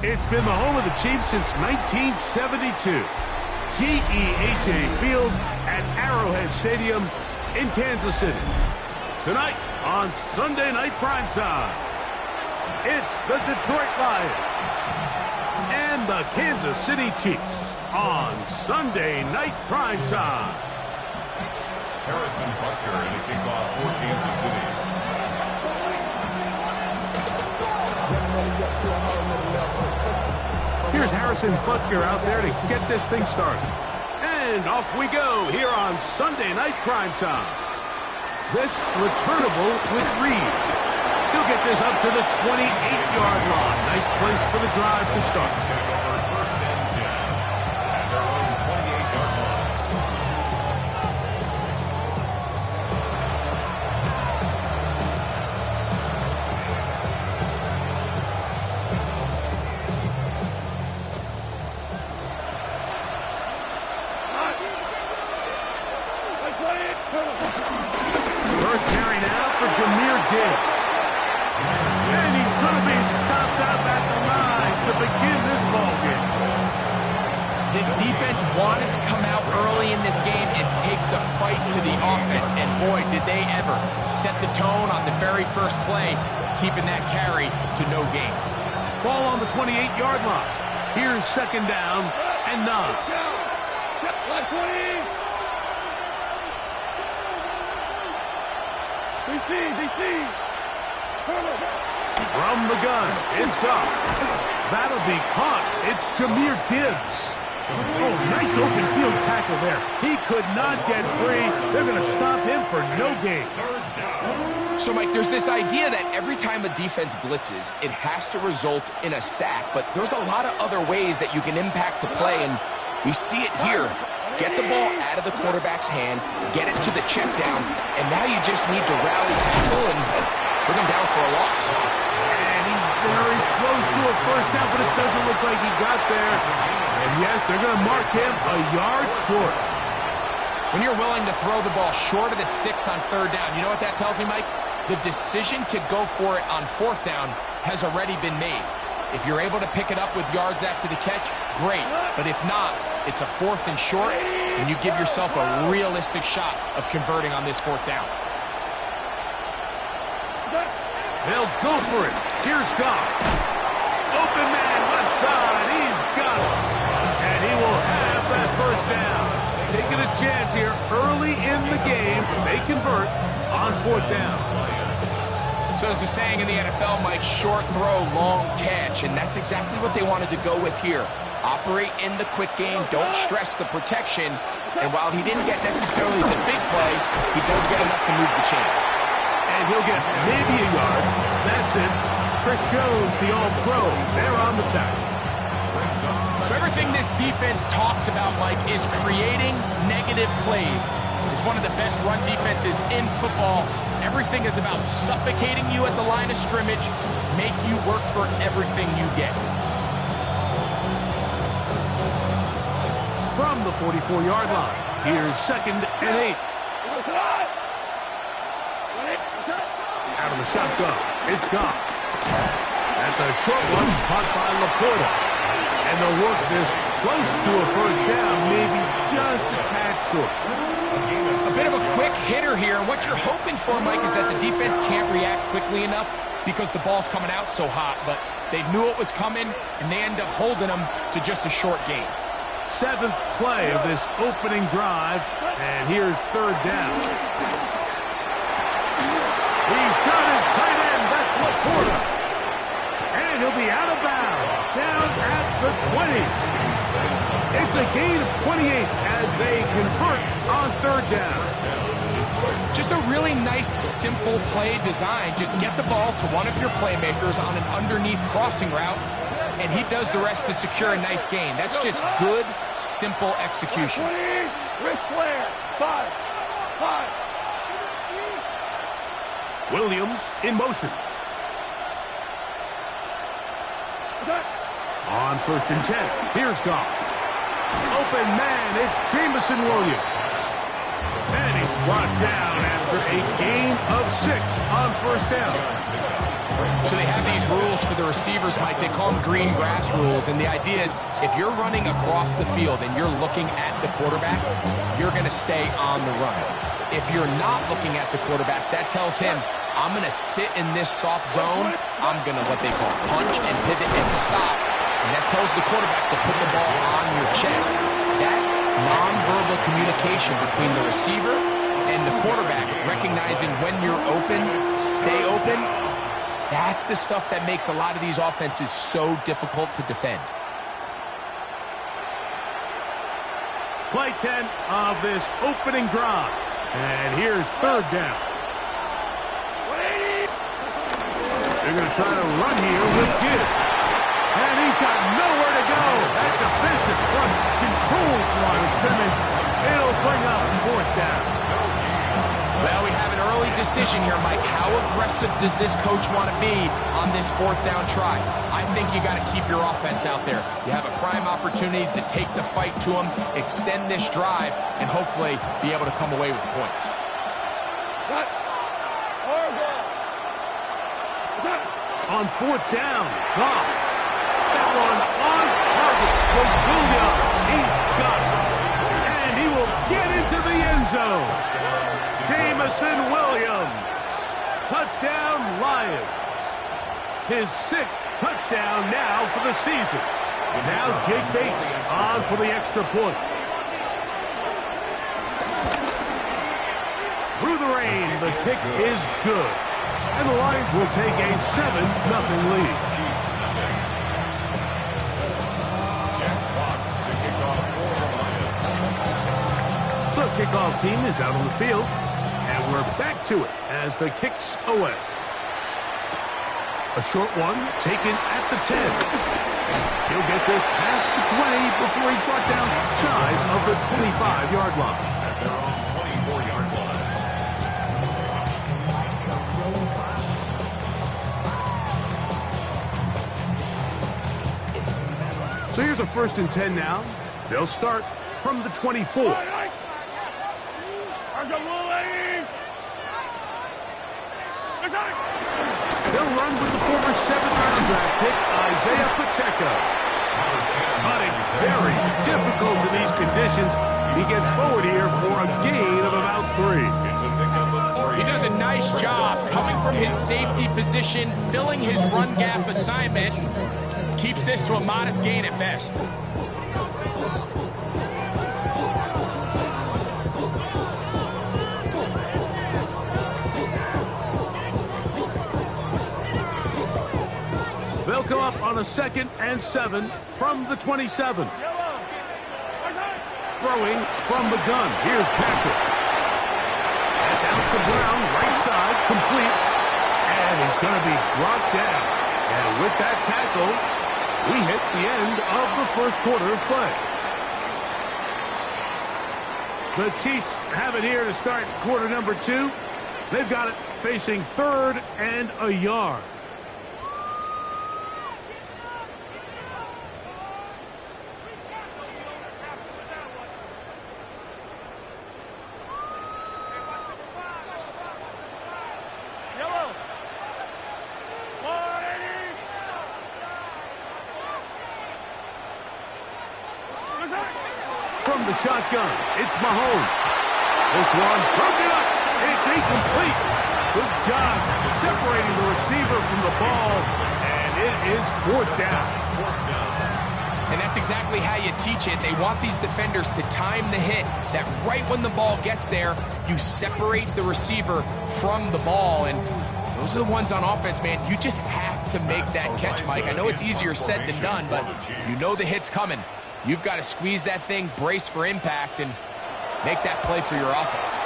It's been the home of the Chiefs since 1972. GEHA Field at Arrowhead Stadium in Kansas City. Tonight on Sunday Night Primetime, it's the Detroit Lions and the Kansas City Chiefs on Sunday Night Primetime. Harrison Butker in the kickoff for Kansas City. Here's Harrison Butker out there to get this thing started. And off we go here on Sunday Night Primetime. This returnable with Reed. He'll get this up to the 28-yard line. Nice place for the drive to start. It's going to go for first and 10 at their own 28-yard line. First carry now for Jahmyr Gibbs. And he's going to be stopped up at the line to begin this ball game. This defense wanted to come out early in this game and take the fight to the offense. And boy, did they ever set the tone on the very first play, keeping that carry to no gain. Ball on the 28-yard line. Here's second down and 9. From the gun, it's gone. That'll be caught. It's Jahmyr Gibbs. Oh, nice open field tackle there. He could not get free. They're going to stop him for no gain. So, Mike, there's this idea that every time a defense blitzes, it has to result in a sack. But there's a lot of other ways that you can impact the play, and we see it here. Get the ball out of the quarterback's hand, get it to the check down, and now you just need to rally tackle and bring him down for a loss. And he's very close to a first down, but it doesn't look like he got there. And yes, they're going to mark him a yard short. When you're willing to throw the ball short of the sticks on third down, you know what that tells me, Mike? The decision to go for it on fourth down has already been made. If you're able to pick it up with yards after the catch, great. But if not, it's a fourth and short, and you give yourself a realistic shot of converting on this fourth down. They'll go for it. Here's Goff. Open man, left side. He's got it. And he will have that first down. Taking a chance here early in the game. They convert on fourth down. So there's a saying in the NFL, Mike, short throw, long catch, and that's exactly what they wanted to go with here. Operate in the quick game, don't stress the protection, and while he didn't get necessarily the big play, he does get enough to move the chains. And he'll get maybe a yard. That's it. Chris Jones, the All-Pro, they're on the tackle. So everything this defense talks about, Mike, is creating negative plays. It's one of the best run defenses in football. Everything is about suffocating you at the line of scrimmage, make you work for everything you get. From the 44-yard line, here's second and 8. Out of the shotgun, it's gone. That's a short one, caught by Laporta. And they'll work this close to a first down, maybe just a tad short. A bit of a quick hitter here, and what you're hoping for, Mike, is that the defense can't react quickly enough because the ball's coming out so hot, but they knew it was coming, and they end up holding them to just a short gain. Seventh play of this opening drive, and here's third down. He's got his tight end, that's Laporta. And he'll be out of bounds, down at the 20. It's a gain of 28 as they convert on third down. Just a really nice, simple play design. Just get the ball to one of your playmakers on an underneath crossing route, and he does the rest to secure a nice gain. That's just good, simple execution. Williams in motion. On first and 10, here's Goff. Open man, it's Jameson Williams. And he's brought down after a gain of 6 on first down. So they have these rules for the receivers, Mike. They call them green grass rules. And the idea is if you're running across the field and you're looking at the quarterback, you're going to stay on the run. If you're not looking at the quarterback, that tells him, I'm going to sit in this soft zone. I'm going to what they call punch and pivot and stop. And that tells the quarterback to put the ball on your chest. That nonverbal communication between the receiver and the quarterback, recognizing when you're open, stay open, that's the stuff that makes a lot of these offenses so difficult to defend. Play 10 of this opening drive. And here's third down. They're going to try to run here with Gibbs. And he's got nowhere to go. That defensive front controls the line of scrimmage. It'll bring up fourth down. Well, we have an early decision here, Mike. How aggressive does this coach want to be on this fourth down try? I think you got to keep your offense out there. You have a prime opportunity to take the fight to them, extend this drive, and hopefully be able to come away with points. On fourth down, Goff. That one on target for Williams. He's got it. And he will get into the end zone. Jameson Williams. Touchdown, Lions. His 6th touchdown now for the season. And now Jake Bates on for the extra point. Through the rain, the kick is good. And the Lions will take a 7-0 lead. Jack Watts, the kickoff for the Lions. The kickoff team is out on the field. And we're back to it as the kick's away. A short one taken at the 10. He'll get this past the 20 before he's brought down shy of the 25-yard line. At their own 24-yard line. So here's a 1st and 10 now. They'll start from the 24. They'll run with the former 7th-round draft pick, Isaiah Pacheco. Cutting very difficult in these conditions. He gets forward here for a gain of about 3. He does a nice job coming from his safety position, filling his run gap assignment. Keeps this to a modest gain at best. They'll come up on a 2nd and 7 from the 27. Throwing from the gun. Here's Patrick. That's out to Brown, right side, complete. And he's going to be brought down. And with that tackle, we hit the end of the first quarter of play. The Chiefs have it here to start quarter number 2. They've got it facing 3rd and a yard. From the shotgun, it's Mahomes. This one broken up. It's incomplete. Good job separating the receiver from the ball, and it is 4th down. And that's exactly how you teach it. They want these defenders to time the hit, that right when the ball gets there, you separate the receiver from the ball. And those are the ones on offense, man. You just have to make that catch, Mike. I know it's easier said than done, but you know the hit's coming. You've got to squeeze that thing, brace for impact, and make that play for your offense.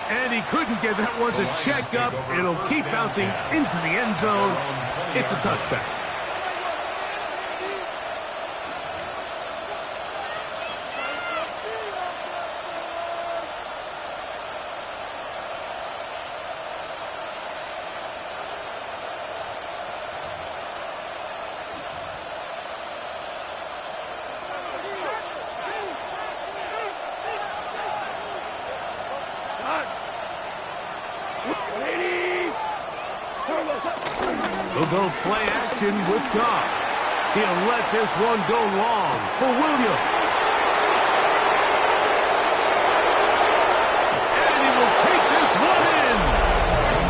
And he couldn't get that one to check up. It'll keep bouncing into the end zone. It's a touchback. He'll go play action with Goff. He'll let this one go long for Williams. And he will take this one in.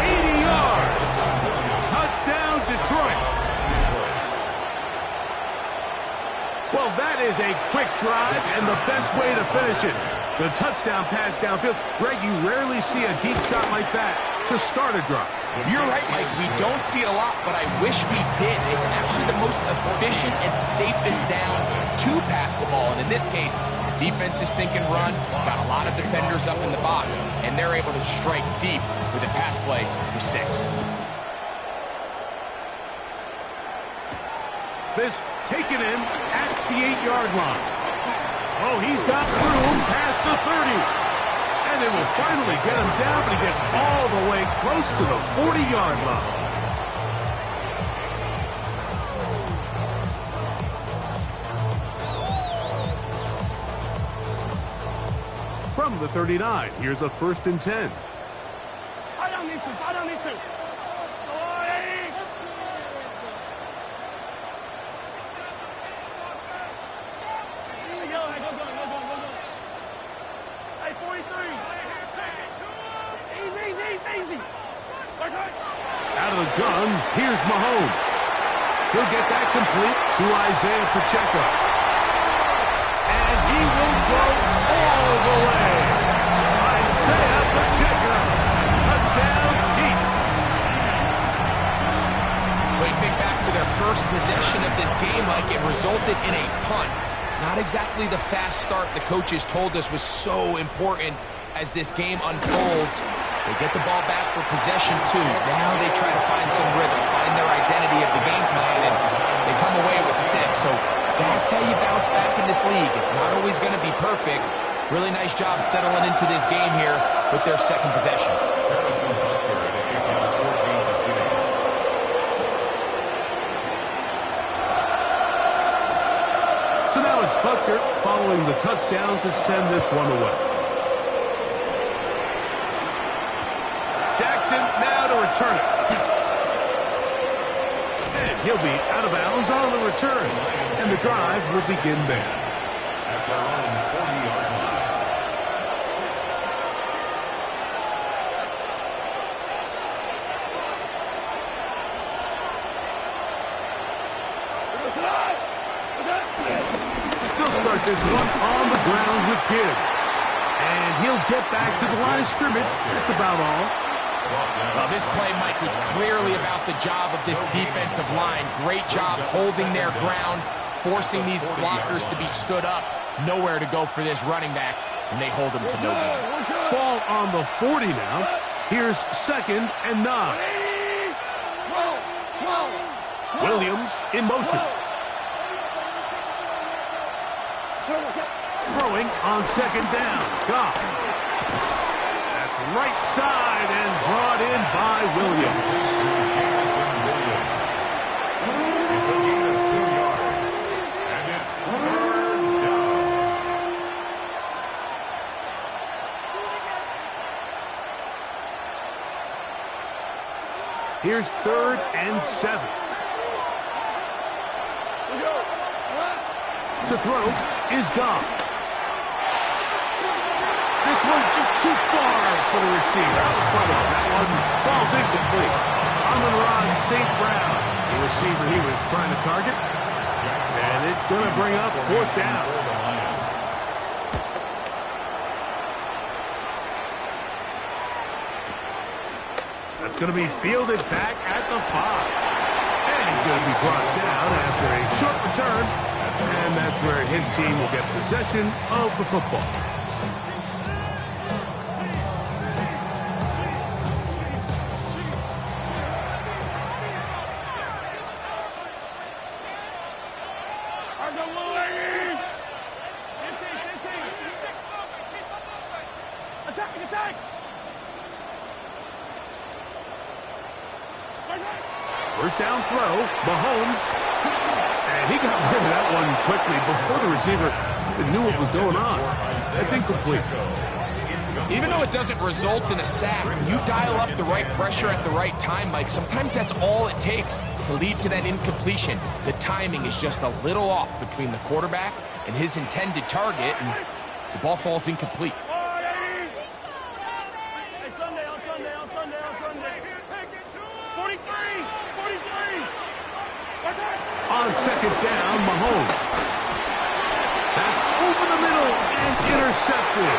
80 yards. Touchdown, Detroit. Well, that is a quick drive and the best way to finish it. The touchdown pass downfield. Greg, you rarely see a deep shot like that to start a drive. You're right, Mike. We don't see it a lot, but I wish we did. It's actually the most efficient and safest down to pass the ball. And in this case, the defense is thinking run, got a lot of defenders up in the box, and they're able to strike deep with a pass play for 6. This taken in at the 8-yard line. Oh, he's got room past the 30. And they will finally get him down, but he gets all the way close to the 40-yard line. From the 39, here's a 1st and 10. Out of the gun, here's Mahomes. He'll get that complete to Isaiah Pacheco. And he will go all the way. Isaiah Pacheco. Touchdown, Chiefs. When you think back to their first possession of this game, like it resulted in a punt. Not exactly the fast start the coaches told us was so important as this game unfolds. They get the ball back for possession 2. Now they try to find some rhythm, find their identity of the game plan, and they come away with 6. So that's how you bounce back in this league. It's not always going to be perfect. Really nice job settling into this game here with their second possession. So now it's Butker following the touchdown to send this one away. Jackson now to return it. And he'll be out of bounds on the return. And the drive will begin there. At their own 40-yard line. They'll start this one on the ground with Gibbs. And he'll get back to the line of scrimmage. That's about all. Well, this play, Mike, was clearly about the job of this defensive line. Great job holding their ground, forcing these blockers to be stood up. Nowhere to go for this running back, and they hold him to no gain. Ball on the 40 now. Here's 2nd and 9. Williams in motion. Throwing on 2nd down. Goff. Right side and brought in by Williams. It's a gain of 2 yards. And it's 3rd down. Here's 3rd and 7. To throw is Goff. This one just too far for the receiver. Out in front of him. That one falls incomplete. Amon-Ra St. Brown, the receiver he was trying to target. And it's going to bring up 4th down. That's going to be fielded back at the 5. And he's going to be brought down after a short return. And that's where his team will get possession of the football. First down throw, Mahomes, and he got rid of that one quickly before the receiver knew what was going on. That's incomplete. Even though it doesn't result in a sack, you dial up the right pressure at the right time, Mike. Sometimes that's all it takes to lead to that incompletion. The timing is just a little off between the quarterback and his intended target, and the ball falls incomplete. On second down, Mahomes. That's over the middle and intercepted.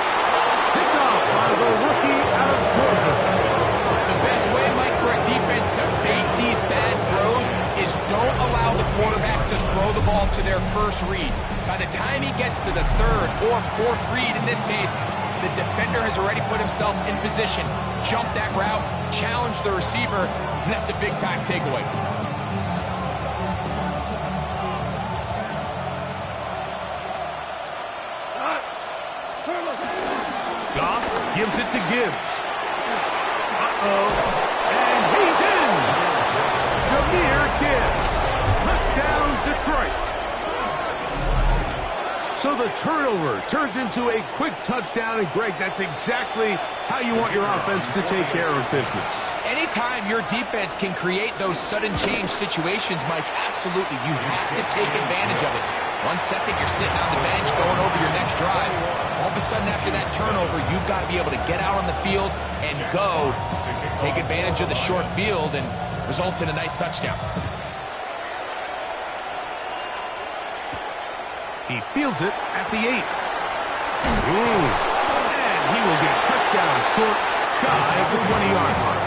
Picked off by the rookie out of Georgia. The best way, Mike, for a defense to bait these bad throws is don't allow the quarterback to throw the ball to their first read. By the time he gets to the third or fourth read, in this case, the defender has already put himself in position, jumped that route, challenged the receiver, and that's a big-time takeaway. Goff gives it to Gibbs. And he's in. Jahmyr Gibbs. Touchdown, Detroit. So the turnover turns into a quick touchdown, and Greg, that's exactly how you want your offense to take care of business. Anytime your defense can create those sudden change situations, Mike, absolutely, you have to take advantage of it. 1 second, you're sitting on the bench going over your next drive. All of a sudden, after that turnover, you've got to be able to get out on the field and go. Take advantage of the short field, and results in a nice touchdown. He fields it at the 8. And he will get cut down short, shy of the 20-yard mark.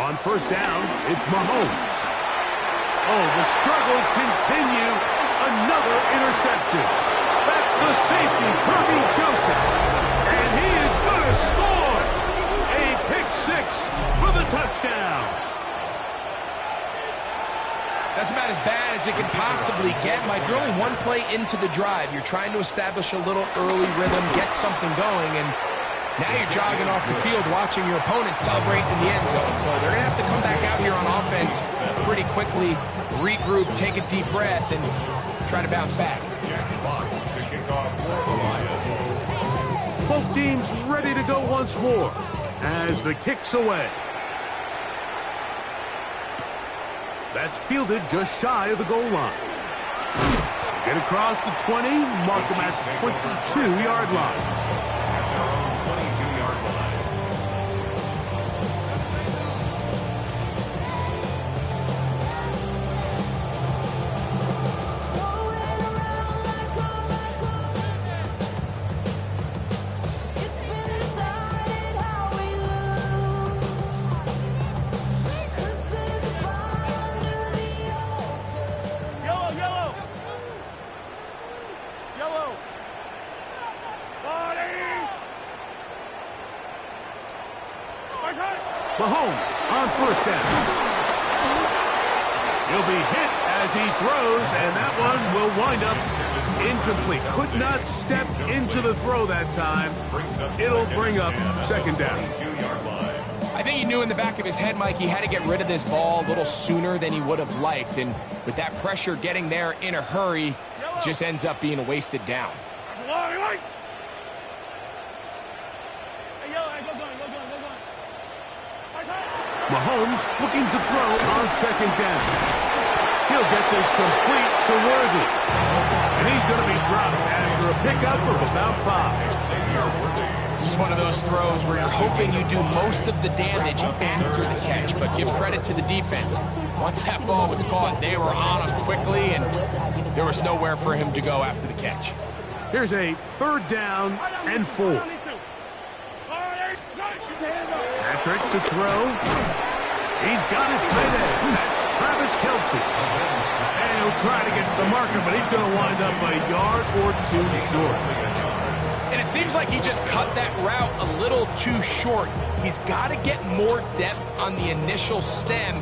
On first down, it's Mahomes. Oh, the struggles continue. Another interception. That's the safety, Kirby Joseph. And he is going to score. A pick-6 for the touchdown. That's about as bad as it can possibly get, Mike. You're only one play into the drive. You're trying to establish a little early rhythm, get something going, and now you're jogging off the field watching your opponent celebrate in the end zone. So they're going to have to come back out here on offense pretty quickly, regroup, take a deep breath, and try to bounce back. Both teams ready to go once more as the kick's away. That's fielded just shy of the goal line. Get across the 20, mark them at the 22-yard line. Mahomes on first down. He'll be hit as he throws, and that one will wind up incomplete. Could not step into the throw that time. It'll bring up second down. I think he knew in the back of his head, Mike, he had to get rid of this ball a little sooner than he would have liked. And with that pressure getting there in a hurry, it just ends up being a wasted down. Mahomes looking to throw on second down. He'll get this complete to Worthy. And he's going to be dropped after a pickup of about 5. This is one of those throws where you're hoping you do most of the damage after the catch, but give credit to the defense. Once that ball was caught, they were on him quickly, and there was nowhere for him to go after the catch. Here's a third down and 4. Patrick to throw. He's got his tight end. That's Travis Kelce. And he'll try to get to the marker, but he's going to wind up a yard or 2 short. And it seems like he just cut that route a little too short. He's got to get more depth on the initial stem,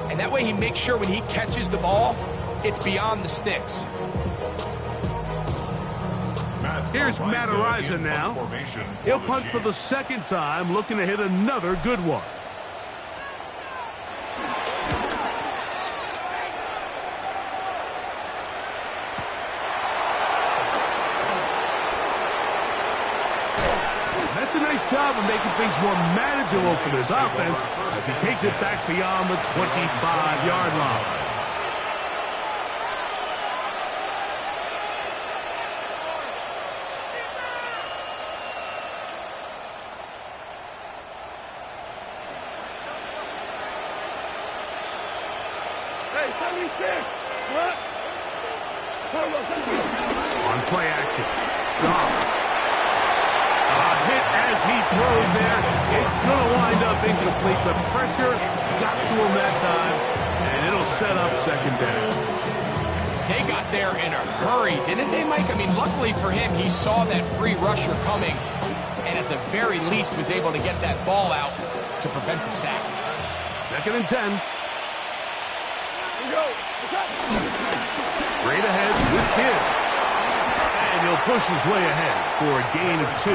and that way he makes sure when he catches the ball, it's beyond the sticks. Here's Matt Araiza now. He'll punt for the second time, looking to hit another good one. That's a nice job of making things more manageable for this offense as he takes it back beyond the 25-yard line. On play action, Goff. A hit as he throws there. It's going to wind up incomplete, but pressure got to him that time, and it'll set up second down. They got there in a hurry, didn't they, Mike? I mean, luckily for him, he saw that free rusher coming, and at the very least was able to get that ball out to prevent the sack. 2nd and 10. Straight ahead with Gibbs. And he'll push his way ahead for a gain of 2.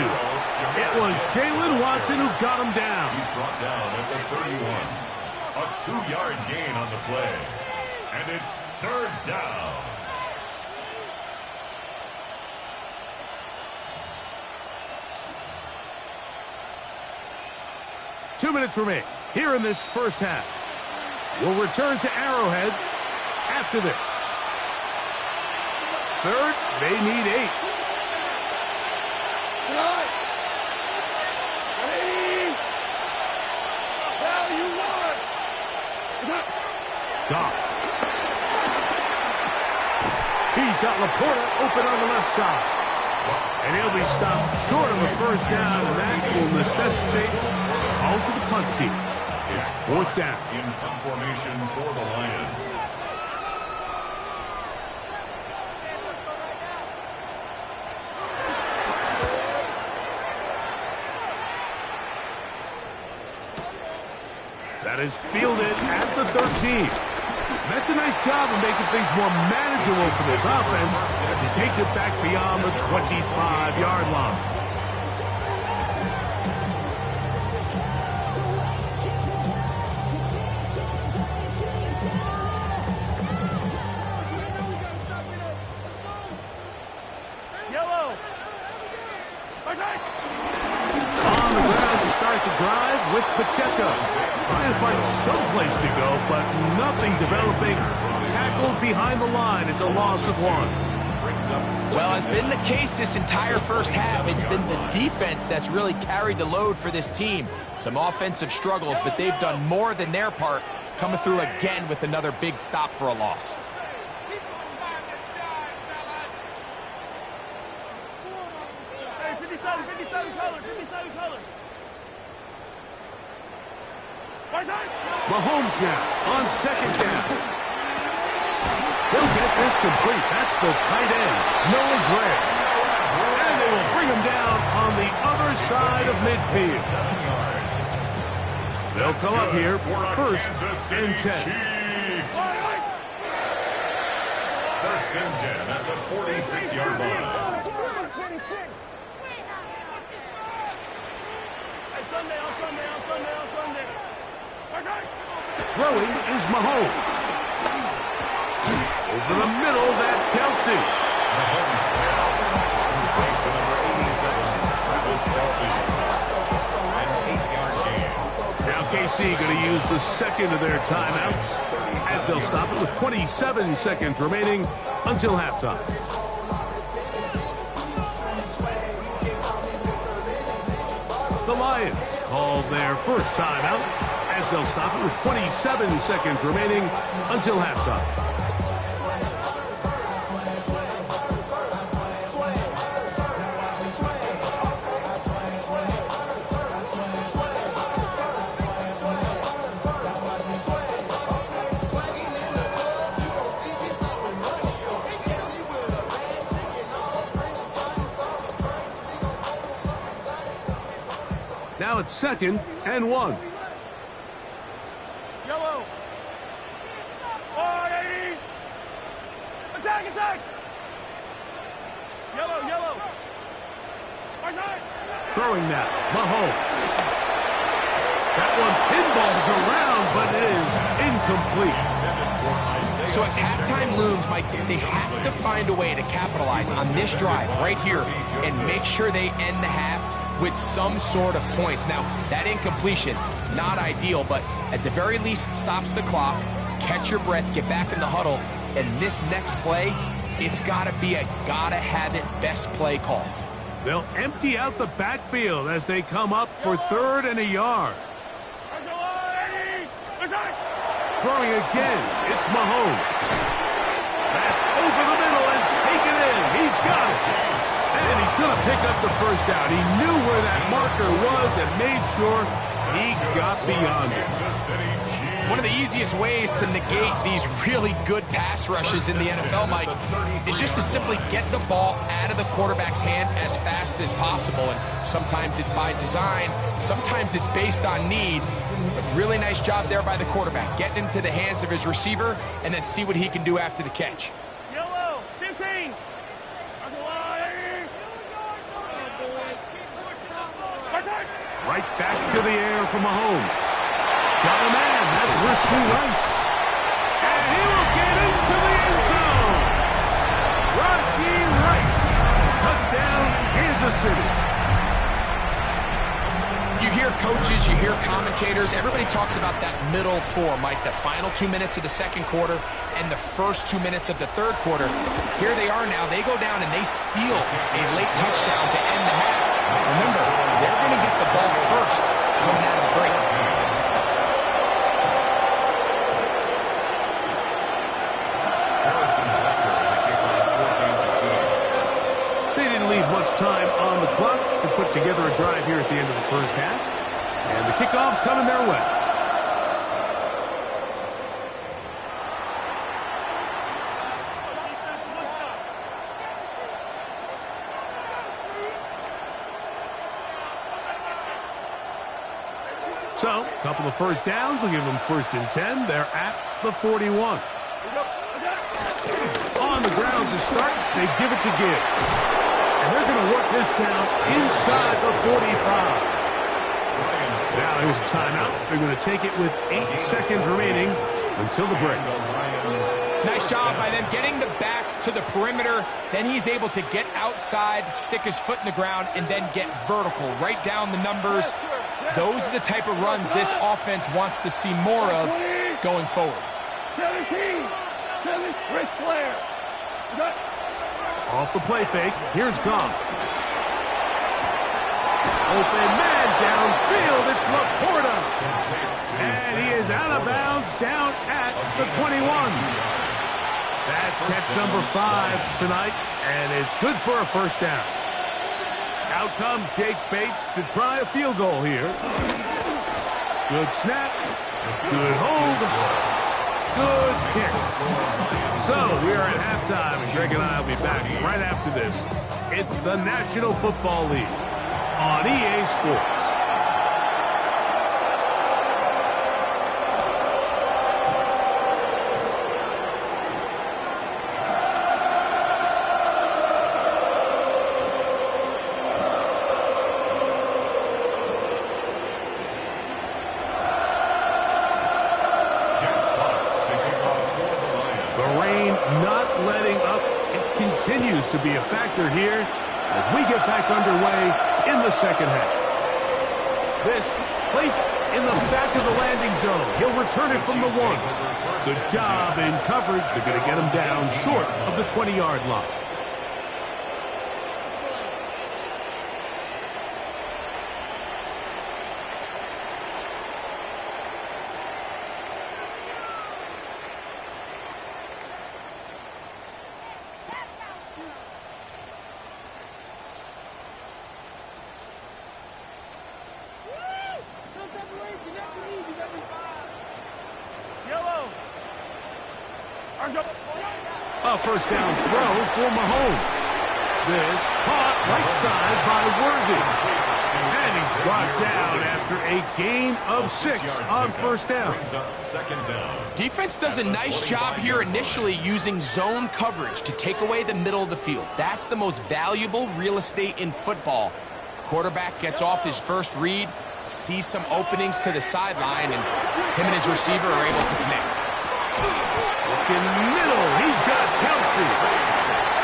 It was Jalen Watson who got him down. He's brought down at the 31. A 2-yard gain on the play. And it's 3rd down. Two minutes remain here in this first half. We'll return to Arrowhead after this. 3rd, they need 8. Goff. He's got Laporta open on the left side. And he'll be stopped short of a first down, and that will necessitate a call to the punt team. It's 4th down. In punt formation for the Lions. That is fielded at the 13. That's a nice job of making things more manageable for this offense as he takes it back beyond the 25-yard line. On the ground to start the drive with Pacheco. Trying to find someplace to go, but nothing developing. Tackled behind the line. It's a loss of 1. Well, has been the case this entire first half. It's been the defense that's really carried the load for this team. Some offensive struggles, but they've done more than their part, coming through again with another big stop for a loss. Mahomes now on 2nd down. He'll get this complete. That's the tight end, Noah Gray. And they will bring him down on the other side of midfield. They'll come up here, 1st and 10. 1st and 10 at the 46-yard line. Throwing is Mahomes. Over the middle, that's Kelsey. Mahomes pass. To number 87, Travis Kelsey. An 8-yard gain. Now KC going to use the second of their timeouts as they'll stop it with 27 seconds remaining until halftime. The Lions called their first timeout as they'll stop it with 27 seconds remaining until halftime. Now it's 2nd and 1. Yellow. Oh, attack, attack. Yellow, yellow. Throwing that, Mahomes. That one pinballs around, but it is incomplete. So as halftime looms, Mike, they have to find a way to capitalize on this drive right here and make sure they end the half with some sort of points. Now, that incompletion, not ideal, but at the very least, it stops the clock. Catch your breath, get back in the huddle, and this next play, it's got to be a gotta-have-it best play call. They'll empty out the backfield as they come up for 3rd and a yard. Throwing again, it's Mahomes. That's over the middle and taken in. He's got it. And he's going to pick up the first down. He knew where that marker was and made sure he got beyond it. One of the easiest ways to negate these really good pass rushes in the NFL, Mike, is just to simply get the ball out of the quarterback's hand as fast as possible. And sometimes it's by design, sometimes it's based on need. But really nice job there by the quarterback, getting into the hands of his receiver and then see what he can do after the catch. Yellow, 15. Right back to the air for Mahomes. Got a man, that's Rashee Rice. And he will get into the end zone. Rashee Rice. Touchdown, Kansas City. You hear coaches, you hear commentators, everybody talks about that middle four, Mike, the final 2 minutes of the second quarter and the first 2 minutes of the third quarter. Here they are now. They go down and they steal a late touchdown to end the half. Remember, they're going to get the ball first coming out of the break. They didn't leave much time on the clock to put together a drive here at the end of the first half. And the kickoff's coming their way. So, a couple of first downs will give them 1st and 10. They're at the 41. On the ground to start, they give it to Gibbs. And they're going to work this down inside the 45. Now here's a timeout. They're going to take it with 8 seconds remaining until the break. Nice job by them getting the back to the perimeter. Then he's able to get outside, stick his foot in the ground, and then get vertical. Right down the numbers. Those are the type of runs this offense wants to see more of going forward. 17. 7. Rick Flair. Off the play fake. Here's Goff. Open man downfield. It's Laporta. And he is out of bounds down at the 21. That's catch number 5 tonight. And it's good for a first down. Out comes Jake Bates to try a field goal here. Good snap. Good hold. Good kick. So we are at halftime, and Greg and I will be back right after this. It's the National Football League on EA Sports. Continues to be a factor here as we get back underway in the second half. This placed in the back of the landing zone. He'll return it from the 1. Good job in coverage. They're going to get him down short of the 20-yard line. A first down throw for Mahomes. this. Caught right side by Worthy. And he's brought down after a gain of 6 on first down. Second down. Defense does a nice job here initially using zone coverage to take away the middle of the field. That's the most valuable real estate in football. Quarterback gets off his first read, sees some openings to the sideline, and him and his receiver are able to connect. In the middle, he's got Kelsey.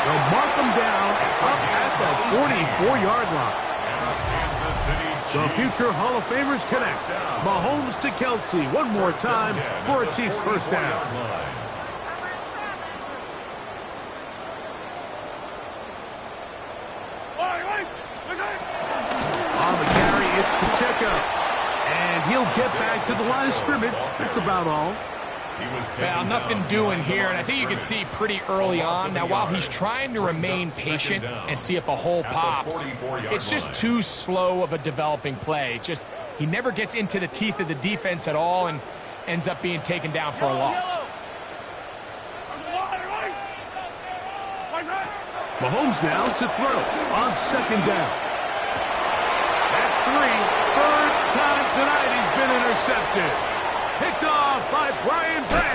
They'll mark him down up at the 44-yard line. The future Hall of Famers connect. Mahomes to Kelsey one more time for a Chiefs first down. On the carry, it's Pacheco. And he'll get back to the line of scrimmage. That's about all. Well, nothing doing here, and I think you can see pretty early on. Now, while he's trying to remain patient and see if a hole pops, it's just too slow of a developing play. He never gets into the teeth of the defense at all and ends up being taken down for a loss. Mahomes now to throw on second down. That's 3. Third time tonight he's been intercepted. Picked off by Brian Branch.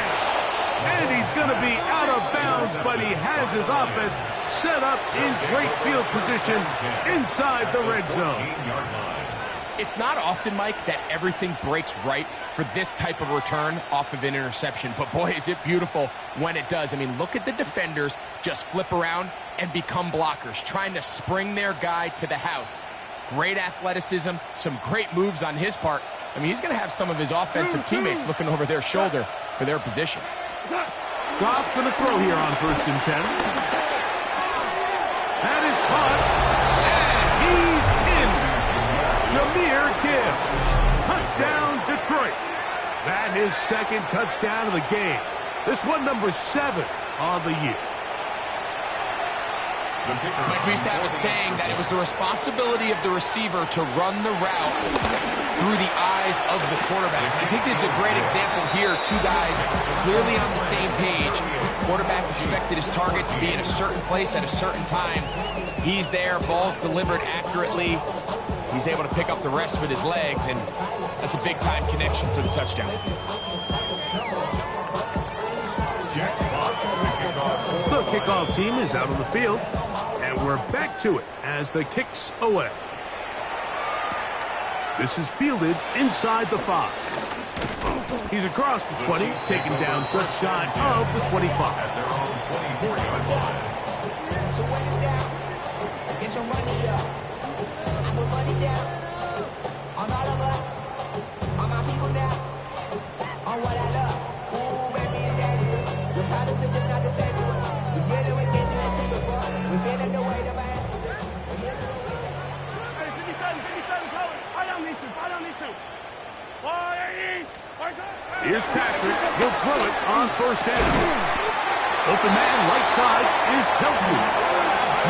And he's going to be out of bounds, but he has his offense set up in great field position inside the red zone. It's not often, Mike, that everything breaks right for this type of return off of an interception. But, boy, is it beautiful when it does. I mean, look at the defenders just flip around and become blockers, trying to spring their guy to the house. Great athleticism, some great moves on his part. I mean, he's going to have some of his offensive teammates looking over their shoulder for their position. Goff going to throw here on 1st and 10. That is caught. And he's in. Jahmyr Gibbs. Touchdown, Detroit. That his second touchdown of the game. This one number 7 on the year. Mike Wiestat was saying that it was the responsibility of the receiver to run the route through the eyes of the quarterback. I think this is a great example here. 2 guys clearly on the same page. Quarterback expected his target to be in a certain place at a certain time. He's there, ball's delivered accurately. He's able to pick up the rest with his legs, and that's a big-time connection for the touchdown. The kickoff team is out on the field, and we're back to it as the kick's away. This is fielded inside the 5. He's across the 20, taken down just shy of the 25. At their own 24-yard line. So run it down. Get your money up. I put money down. On all of us. On my people now. On what I love. Ooh, baby, is that is. We're not the just not the same to us. We're dealing with things you ain't seen before. We're feeling the weight of our asses. Here's Patrick. He'll throw it on 1st down. Open man, right side, is Kelsey.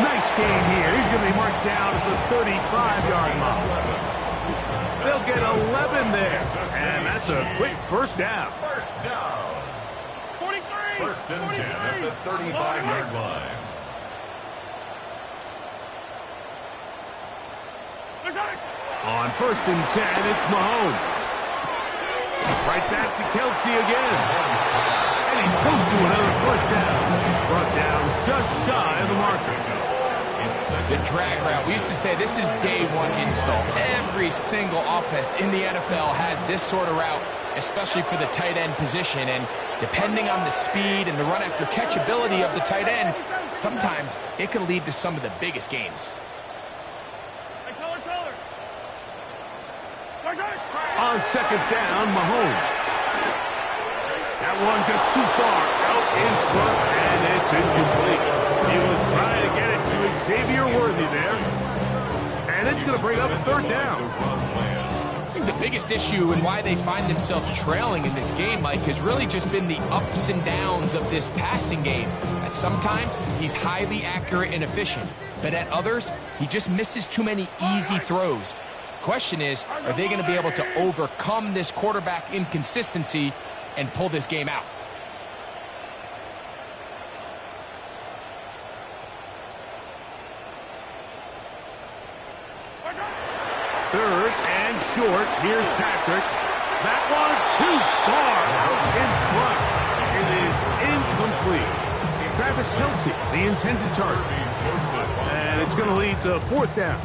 Nice gain here. He's going to be marked down at the 35-yard line. They'll get 11 there. And that's a quick first down. First down. 43. 1st and 10 at the 35-yard line. On 1st and 10, it's Mahomes. Right back to Kelsey again. And he's close to another first down. Brought down just shy of the marker. The drag route. We used to say this is day 1 install. Every single offense in the NFL has this sort of route, especially for the tight end position. And depending on the speed and the run after catch ability of the tight end, sometimes it can lead to some of the biggest gains. On 2nd down, Mahomes. That one just too far out in front, and it's incomplete. He was trying to get it to Xavier Worthy there. And it's going to bring up 3rd down. I think the biggest issue and why they find themselves trailing in this game, Mike, has really just been the ups and downs of this passing game. At sometimes, he's highly accurate and efficient, but at others, he just misses too many easy throws. Question is, are they going to be able to overcome this quarterback inconsistency and pull this game out? Third and short. Here's Patrick. That one too far in front. It is incomplete. Travis Kelce, the intended target. And it's going to lead to fourth down.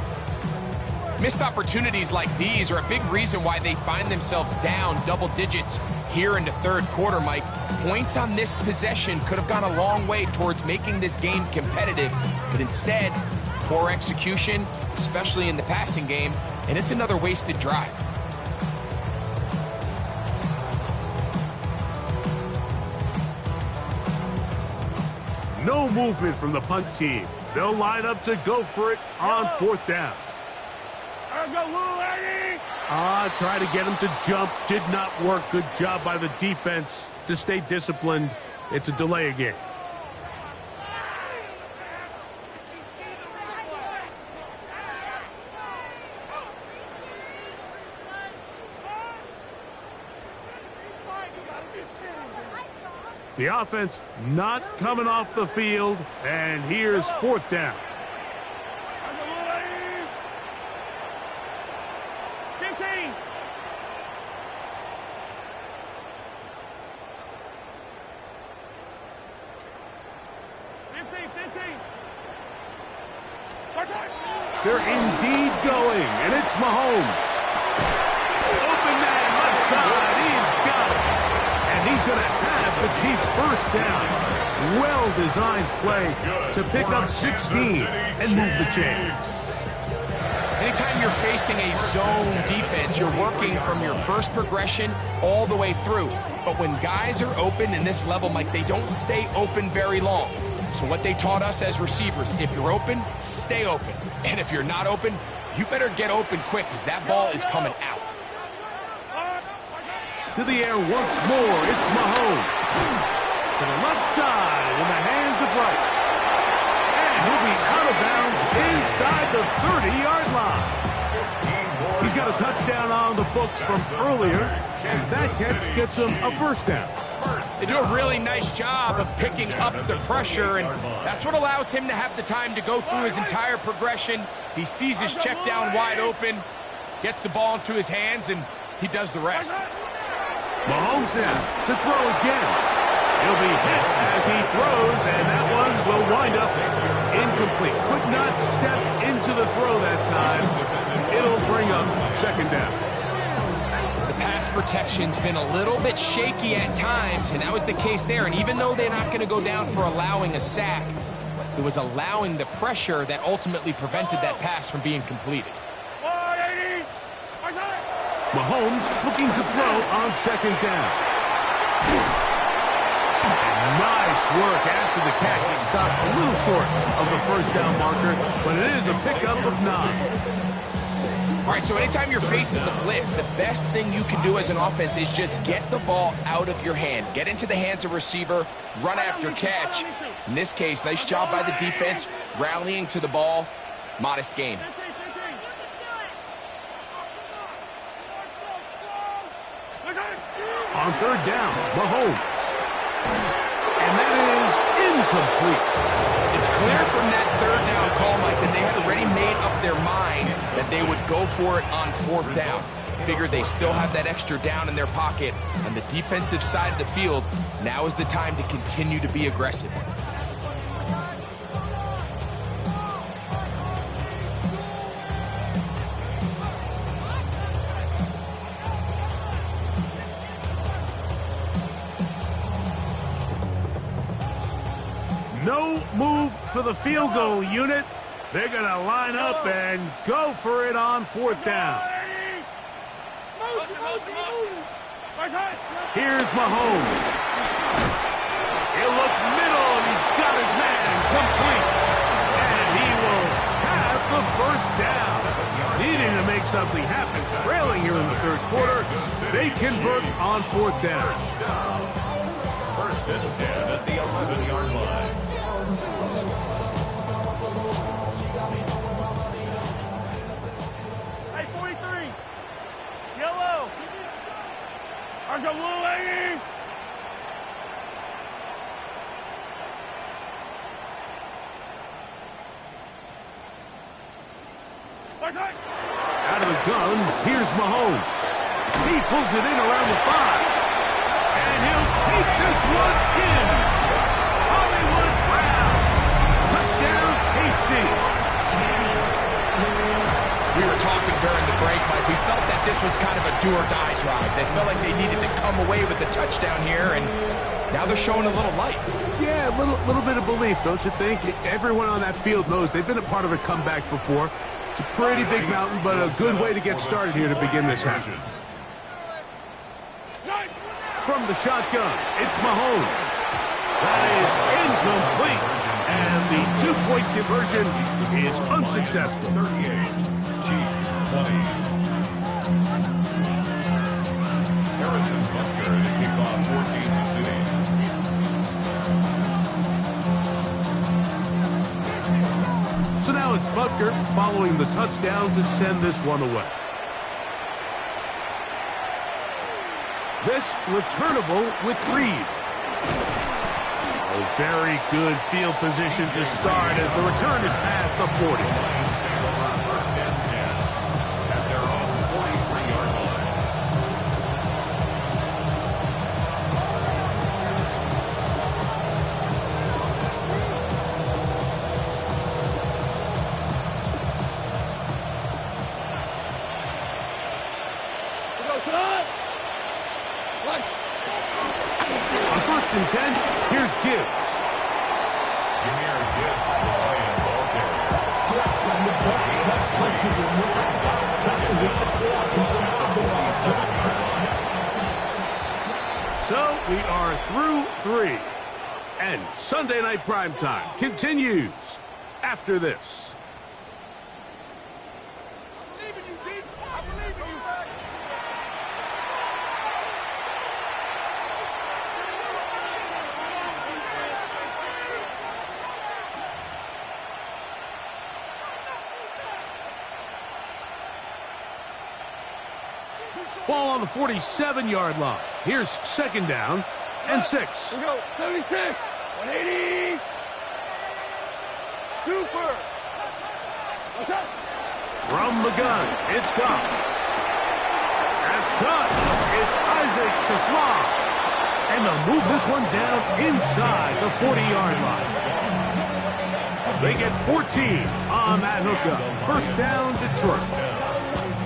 Missed opportunities like these are a big reason why they find themselves down double digits here in the third quarter, Mike. Points on this possession could have gone a long way towards making this game competitive, but instead, poor execution, especially in the passing game, and it's another wasted drive. No movement from the punt team. They'll line up to go for it on fourth down. Try to get him to jump. Did not work. Good job by the defense to stay disciplined. It's a delay again. The offense not coming off the field, and here's fourth down. 15. They're indeed going, and it's Mahomes. Open man left side, he's got it. And he's going to have the Chiefs first down. Well-designed play to pick up 16 and move the chains. Anytime you're facing a zone defense, you're working from your first progression all the way through. But when guys are open in this level, Mike, they don't stay open very long. So what they taught us as receivers, if you're open, stay open. And if you're not open, you better get open quick because that ball is coming out. To the air once more, it's Mahomes. To the left side in the hands of Rice. And he'll be out of bounds inside the 30-yard line. He's got a touchdown on the books from earlier, and that catch gets him a first down. They do a really nice job of picking up the pressure, and that's what allows him to have the time to go through his entire progression. He sees his check down wide open, gets the ball into his hands, and he does the rest. Mahomes now to throw again. He'll be hit as he throws, and that one will wind up incomplete. Could not step into the throw that time. It'll bring up second down. The pass protection's been a little bit shaky at times, and that was the case there. And even though they're not going to go down for allowing a sack, it was allowing the pressure that ultimately prevented that pass from being completed. Mahomes looking to throw on second down. And nice work after the catch. He stopped a little short of the first down marker, but it is a pickup of 9. All right, so anytime you're facing the blitz, the best thing you can do as an offense is just get the ball out of your hand. Get into the hands of receiver, run after catch. In this case, nice job by the defense, rallying to the ball. Modest gain. On third down, Mahomes. And that is incomplete. It's clear from that third down call, Mike, that they had already made up their mind that they would go for it on fourth down. Figured they still have that extra down in their pocket. On the defensive side of the field, now is the time to continue to be aggressive. No move for the field goal unit. They're going to line up and go for it on fourth down. Here's Mahomes. He'll look middle, and he's got his man complete. And he will have the first down. Needing to make something happen, trailing here in the third quarter. They convert on fourth down. First and 10 at the 11-yard line. Hey, 43. Yellow. Argo blue, lady. Out of the gun, here's Mahomes. He pulls it in around the 5. And he'll take this one in. Hollywood Brown. Touchdown, KC. We were talking during the break, Mike. We felt that this was kind of a do-or-die drive. They felt like they needed to come away with the touchdown here, and now they're showing a little life. Yeah, a little bit of belief, don't you think? Everyone on that field knows they've been a part of a comeback before. It's a pretty big mountain, but a good way to get started here to begin this half. From the shotgun, it's Mahomes. That is incomplete. And the two-point conversion is unsuccessful. 38, Chiefs 20. Harrison Butker to kick off for Kansas City. So now it's Butker following the touchdown to send this one away. This returnable with Reed. Oh, very good field position to start as the return is past the 40. Lions take over first and 10 at their own 43-yard line. On first and 10, here's Gibbs. Jahmyr Gibbs, the Lion ball carrier. So we are through 3. And Sunday Night Primetime continues after this. Ball on the 47-yard line. Here's second down and 6. Here we go. 76. 180. Super. From the gun, it's Goff. That's caught. It's Isaac to Slav. And they'll move this one down inside the 40-yard line. They get 14 on that hookup. First down, Detroit.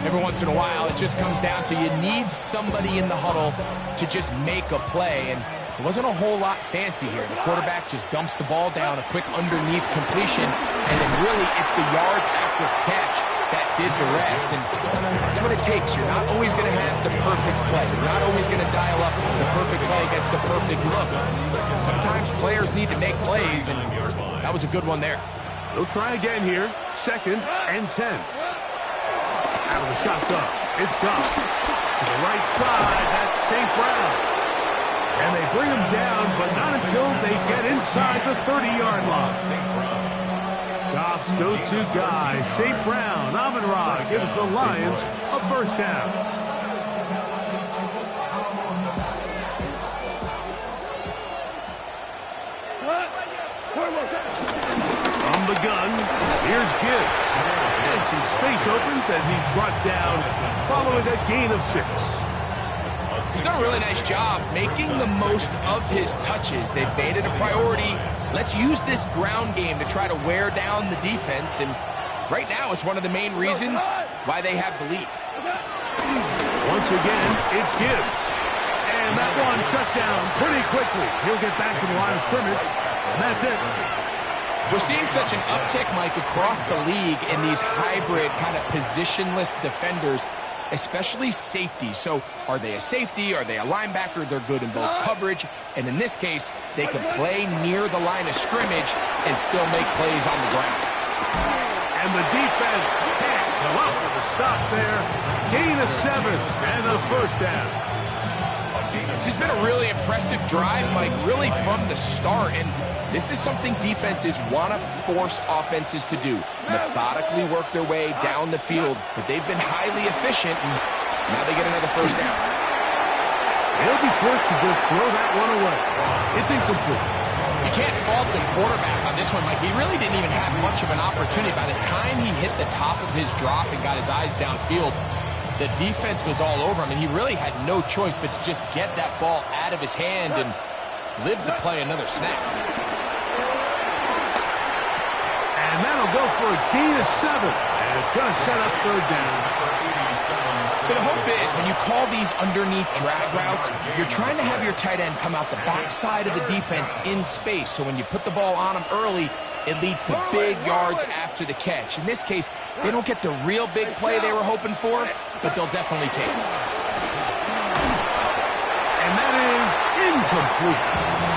Every once in a while, it just comes down to you need somebody in the huddle to just make a play, and it wasn't a whole lot fancy here. The quarterback just dumps the ball down, a quick underneath completion, and then really it's the yards after catch that did the rest, and that's what it takes. You're not always going to have the perfect play. You're not always going to dial up the perfect play against the perfect look. Sometimes players need to make plays, and that was a good one there. They'll try again here. Second and 10. Out of the shotgun, it's Goff. To the right side, that's St. Brown. And they bring him down, but not until they get inside the 30-yard line. Goff's go-to guy, St. Brown. Amon-Ra gives the Lions a first down. From the gun, here's Gibbs. And some space opens as he's brought down following a gain of 6. He's done a really nice job making the most of his touches. They've made it a priority. Let's use this ground game to try to wear down the defense, and right now it's one of the main reasons why they have the lead. Once again, it's Gibbs. And that one shut down pretty quickly. He'll get back to the line of scrimmage, and that's it. We're seeing such an uptick, Mike, across the league in these hybrid kind of positionless defenders, especially safety. So are they a safety? Are they a linebacker? They're good in both coverage. And in this case, they can play near the line of scrimmage and still make plays on the ground. And the defense can't come up with a stop there. Gain of 7 and a first down. This has been a really impressive drive, Mike, really from the start. And this is something defenses want to force offenses to do. Methodically work their way down the field. But they've been highly efficient, and now they get another first down. They'll be forced to just throw that one away. It's incomplete. You can't fault the quarterback on this one, Mike. He really didn't even have much of an opportunity. By the time he hit the top of his drop and got his eyes downfield, the defense was all over him, and he really had no choice but to just get that ball out of his hand and live to play another snap. And that'll go for a gain of 7. And it's going to set up third down. So the hope is when you call these underneath drag routes, you're trying to have your tight end come out the backside of the defense in space. So when you put the ball on him early, it leads to big yards after the catch. In this case, they don't get the real big play they were hoping for, but they'll definitely take it. And that is incomplete.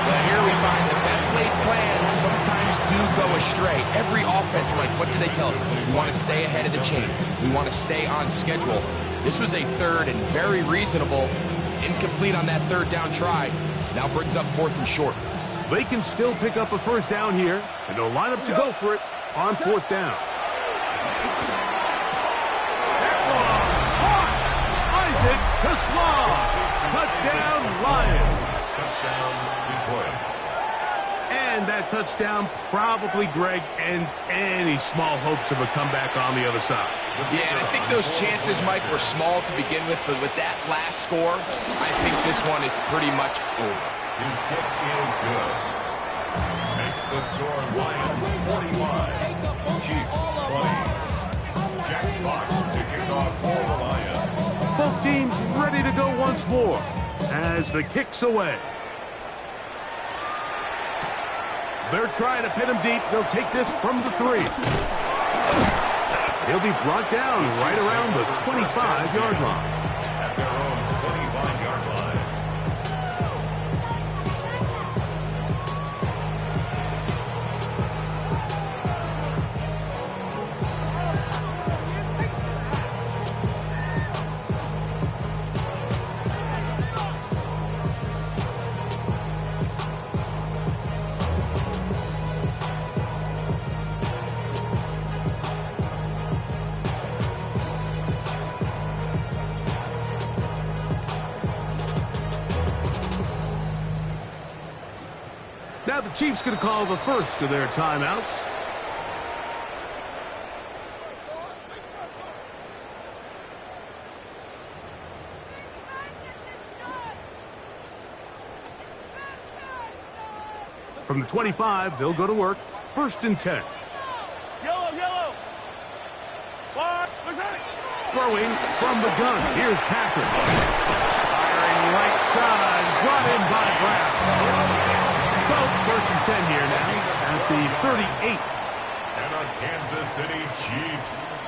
But here we find the best laid plans sometimes do go astray. Every offense, Mike, what do they tell us? We want to stay ahead of the chains. We want to stay on schedule. This was a third and very reasonable. Incomplete on that third down try. Now brings up 4th and short. They can still pick up a first down here, and they'll line up to go for it on 4th down. Isaac to Slaw. Touchdown, Lions. Touchdown, Detroit. And that touchdown probably, Greg, ends any small hopes of a comeback on the other side. Yeah, and I think those chances, Mike, were small to begin with, but with that last score, I think this one is pretty much over. His kick is good. Makes the score Lions 45, Chiefs 20. Jack Fox to kick off for the Lions. Both teams ready to go once more as the kick's away. They're trying to pin him deep. They'll take this from the 3. He'll be brought down right around the 25-yard line. At their own 25-yard line. Now the Chiefs going to call the first of their timeouts. From the 25, they'll go to work. 1st and 10. Yellow. Throwing from the gun. Here's Patrick. Firing right side. Brought in by Brown. So, 1st and 10 here now at the 38. And on Kansas City Chiefs.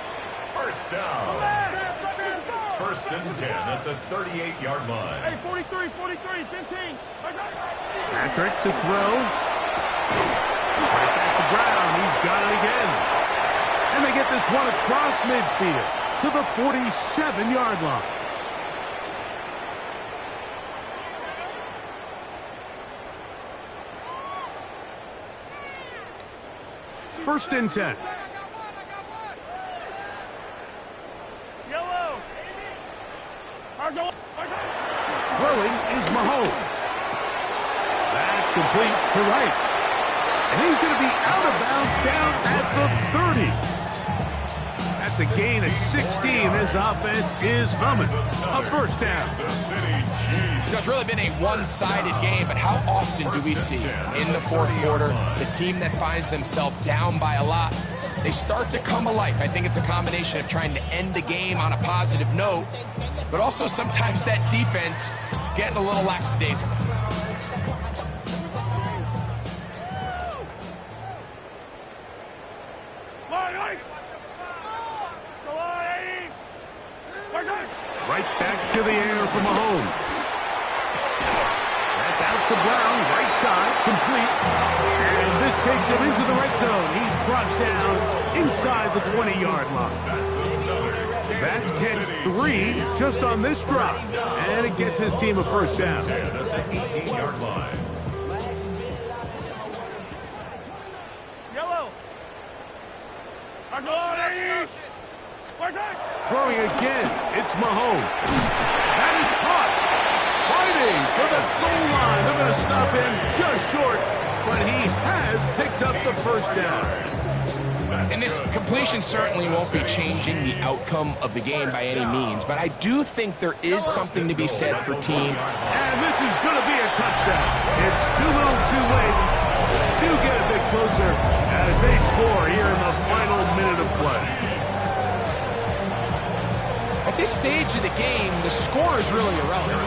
First down. 1st and 10 at the 38-yard line. Hey, 43, 15. Patrick to throw. Right back to Brown. He's got it again. And they get this one across midfield to the 47-yard line. First and 10. Yellow. Throwing is Mahomes. That's complete to Rice. And he's going to be out of bounds down at the 30. That's a gain of 16. This offense is humming. A first down. It's really been a one-sided game, but how often do we see in the 4th quarter the team that finds themselves down by a lot, they start to come alive? I think it's a combination of trying to end the game on a positive note, but also sometimes that defense getting a little lackadaisical. Right back to the air for Mahomes. That's out to Brown, right side, complete. And this takes him into the red zone. He's brought down inside the 20-yard line. That's catch 3 just on this drive. And it gets his team a first down. At the 18-yard line. Yellow. Throwing again, it's Mahomes. That is caught. Fighting for the goal line. They're going to stop him just short, but he has picked up the first down. And this completion certainly won't be changing the outcome of the game by any means, but I do think there is something to be said for team. And this is going to be a touchdown. It's too little too late. Do get a bit closer as they score here in the final minute of play. At this stage of the game, the score is really irrelevant.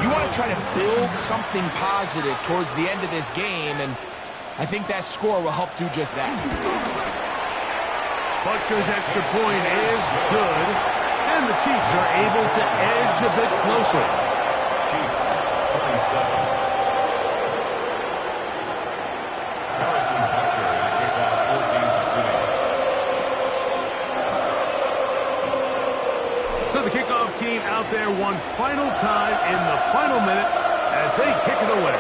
You want to try to build something positive towards the end of this game, and I think that score will help do just that. Butker's extra point is good, and the Chiefs are able to edge a bit closer. Chiefs, 27. Harrison Butker to kick off 14 to 0. So the kickoff team out there one final time in the final minute as they kick it away.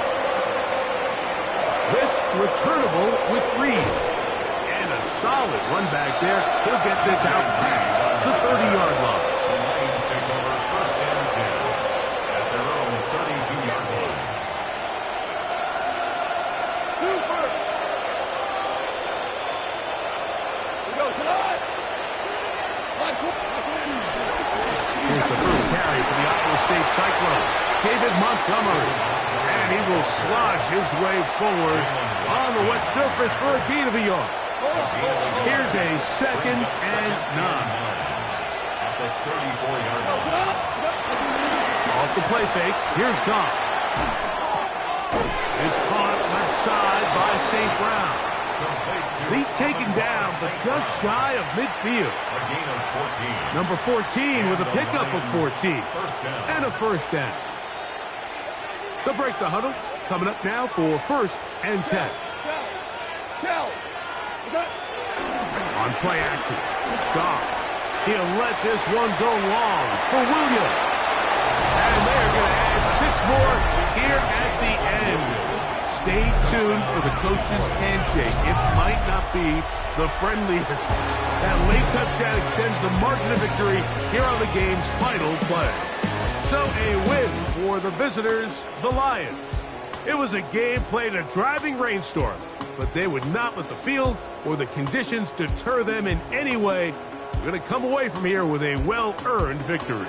This returnable with Reed. And a solid run back there. He'll get this out past the 30-yard line. The Lions take over first and 10 at their own 32-yard line. Here's the first carry for the Iowa State Cyclone. David Montgomery. And he will slosh his way forward on the wet surface for a gain of a yard. Here's a 2nd and 9. At the 34-yard line. Off the play fake, here's Goff. Is caught left side by St. Brown. He's taken down, but just shy of midfield. A gain of 14. Number 14 with a pickup of 14. First down. And a first down. They'll break the huddle. Coming up now for 1st and 10. On play action, Goff. He'll let this one go long for Williams. And they're going to add 6 more here at the end. Stay tuned for the coach's handshake. It might not be the friendliest. That late touchdown extends the margin of victory here on the game's final play. So a win for the visitors, the Lions. It was a game played in a driving rainstorm, but they would not let the field or the conditions deter them in any way. We're going to come away from here with a well-earned victory.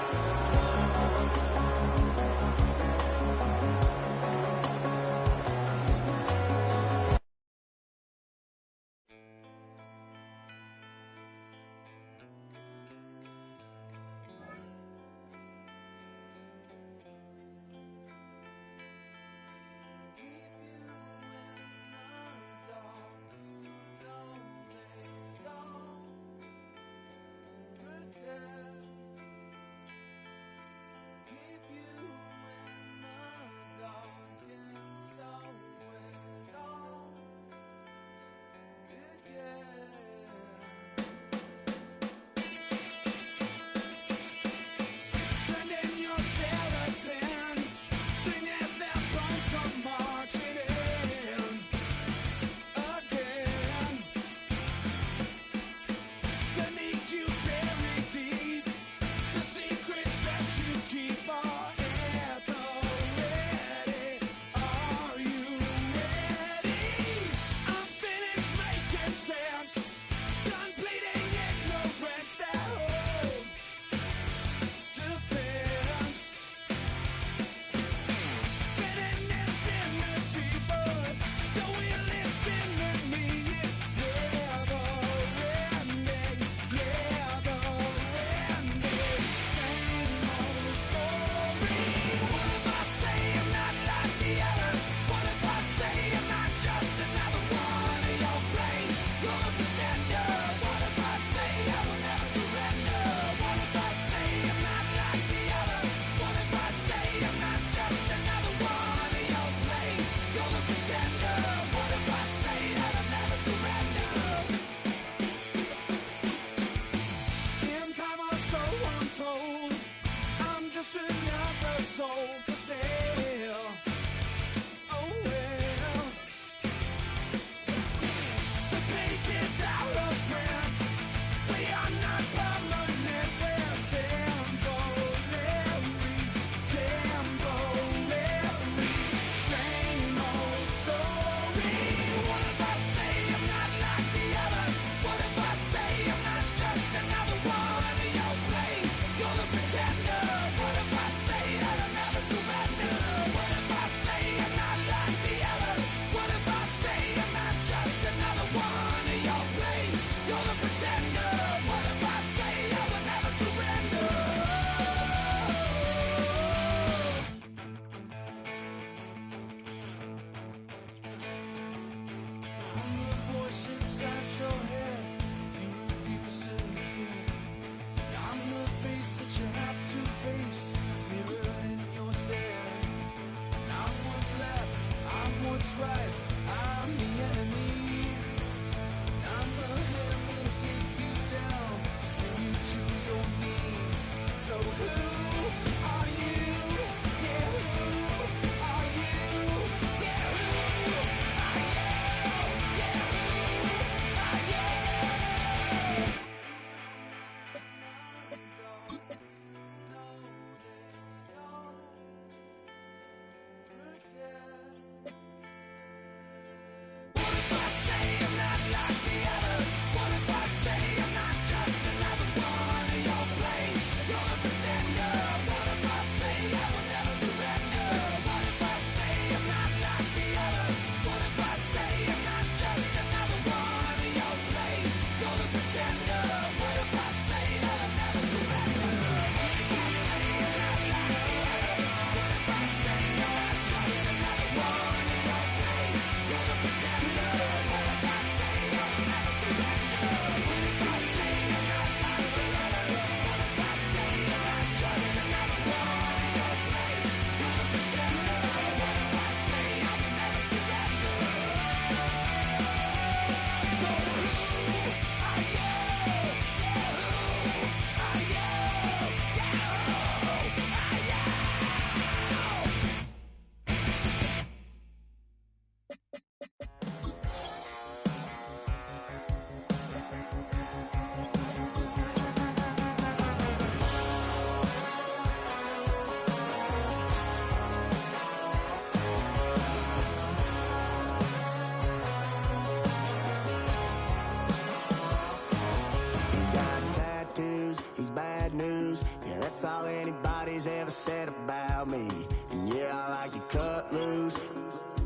that's all anybody's ever said about me. And yeah, I like to cut loose,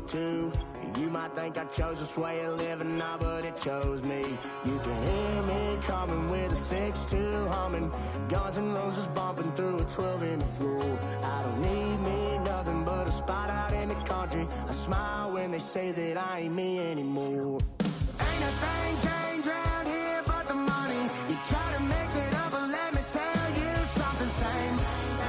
too. You might think I chose this way of living, nah, but it chose me. You can hear me coming with a 6-2 humming, Guns N' Roses bumping through a 12 in the floor. I don't need me nothing but a spot out in the country. I smile when they say that I ain't me anymore. Ain't a thing changed around here but the money. You try to mix it up, but let me tell you something. Same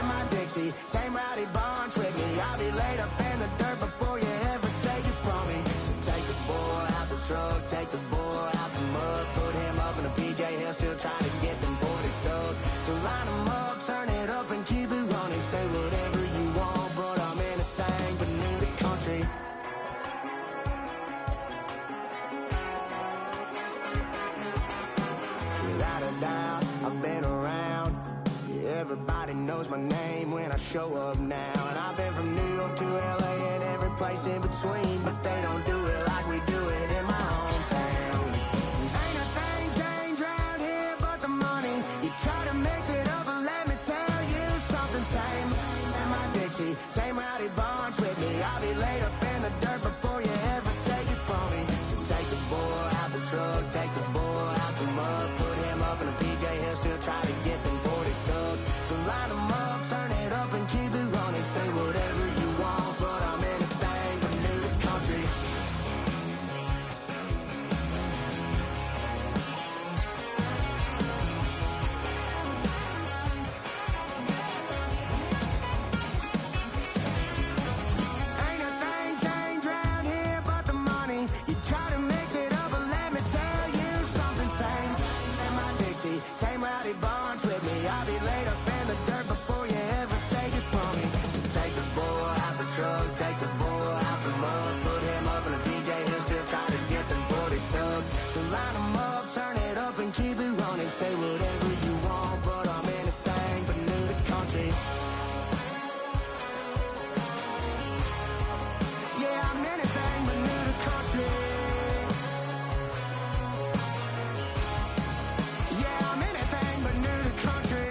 my Dixie, same rowdy bunch with me. I'll be laid up in the dirt before you ever take it from me. So take the boy out the truck, take the boy out the mud, put him up in a PJ, he'll still try to get them 40 stuck. So line him up, turn it up and keep it running. Say whatever you want, but I'm anything but new to country. Without a doubt, I've been around. Yeah, everybody knows my name when I show up now. And I've been from New York to LA and every place in between, but they don't do it like we do it in my hometown. Ain't a thing changed around here but the money. You try to mix it up, but let me tell you something. Same my Dixie, same rowdy bunch with me. I'll be laid up in the dirt before you ever take it from me. So take the boy out the truck, take the boy out the mud, put him up in a PJ, he'll still try to get them 40 stuck. So line them up, turn it up and keep it running. Say whatever you want, but I'm anything but new to country. Ain't a thing changed around here but the money. You try to mix it up, but let me tell you something. Same my Dixie, same rowdy bunch with me. I'll be laid up in the dirt before you ever take it from me. So take the boy out the truck, take the boy out the mud, put him up in a PJ, he'll still try to get them 40 stuck. So line him up, turn it up and keep it running. Say whatever you want, but I'm anything but new to country. Yeah, I'm anything but new to country. Yeah, I'm anything but new to country.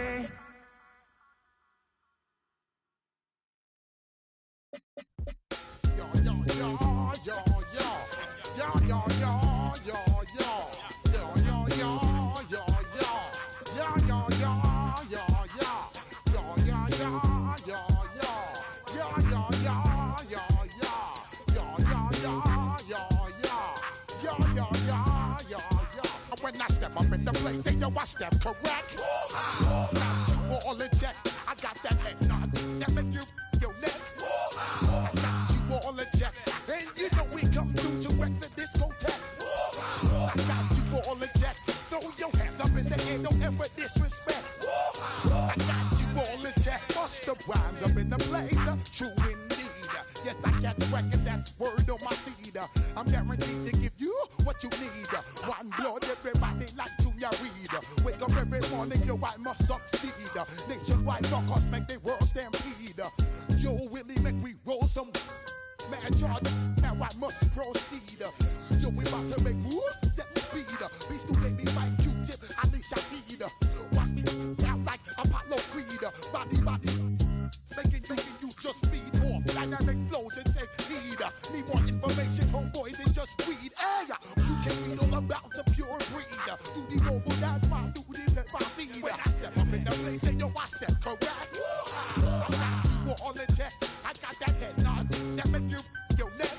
When I step up in the place, say yo, I step correct. Got you all in check. I got that head nod that make you your neck. I got you all in check, and you know we come through to wreck the discotheque. I got you all in check. Throw your hands up in the air, don't ever disrespect. I got you all in check. Bust the rhymes up in the place, true indeed. Yes, I got the record, that's word on my feed. I'm guaranteed to give you what you need. One blood, everybody like Junior Reed. Wake up every morning, yo, I must succeed. Nationwide rockers make the world stampede. Yo, Willie, make we roll some mad charge. Now I must proceed. Yo, we about to make moves, set speed. Beast to baby, Vice Q-Tip, Ali Shaheed. Watch me out like Apollo Creed. Body, making you just feed off dynamic flows and take heed. Need more information, homeboy, than just read. Hey, you can read all about the pure breed. Do the noble dance, my duty, let my seed. When I step up in the place, say yo, I step correct. I got you all in check. I got that head nod that make you your neck.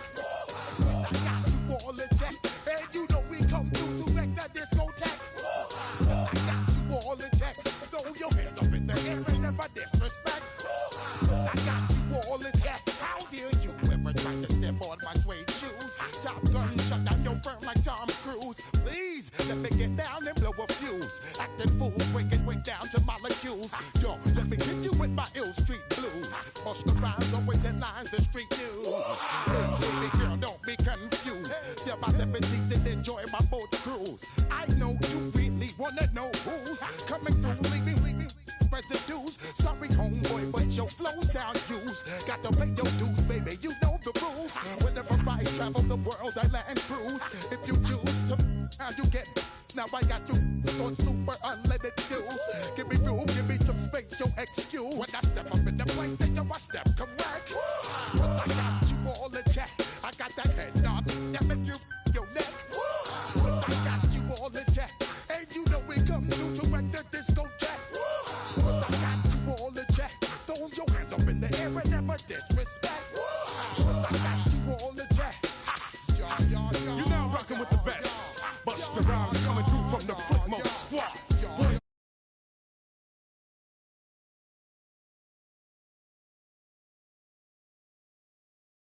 I got you all in check, and you know we come through to wreck the discotheque. I got you all in check. Throw your hands up in the air and never disrespect. I got you all in check. How dare you ever try to step on my suede shoes? Top Gun shut down your firm like Tom Cruise. Please let me get down and blow a fuse. Acting fool, breaking way down to molecules. Yo, let me hit you with my ill street blues. Bust the rhymes, always headlines, the street news. Hey, baby girl, don't be confused. Step by 17 and enjoy my boat cruise. I know you really wanna know who's coming through, leaving residues. Sorry, homeboy, but your flow sound used. Got to pay your dues, baby, you know the rules. Whenever I travel the world, I land cruise. If you choose to, how you get. Now I got you on super unlimited views. Give me room, give me some space, yo, excuse when I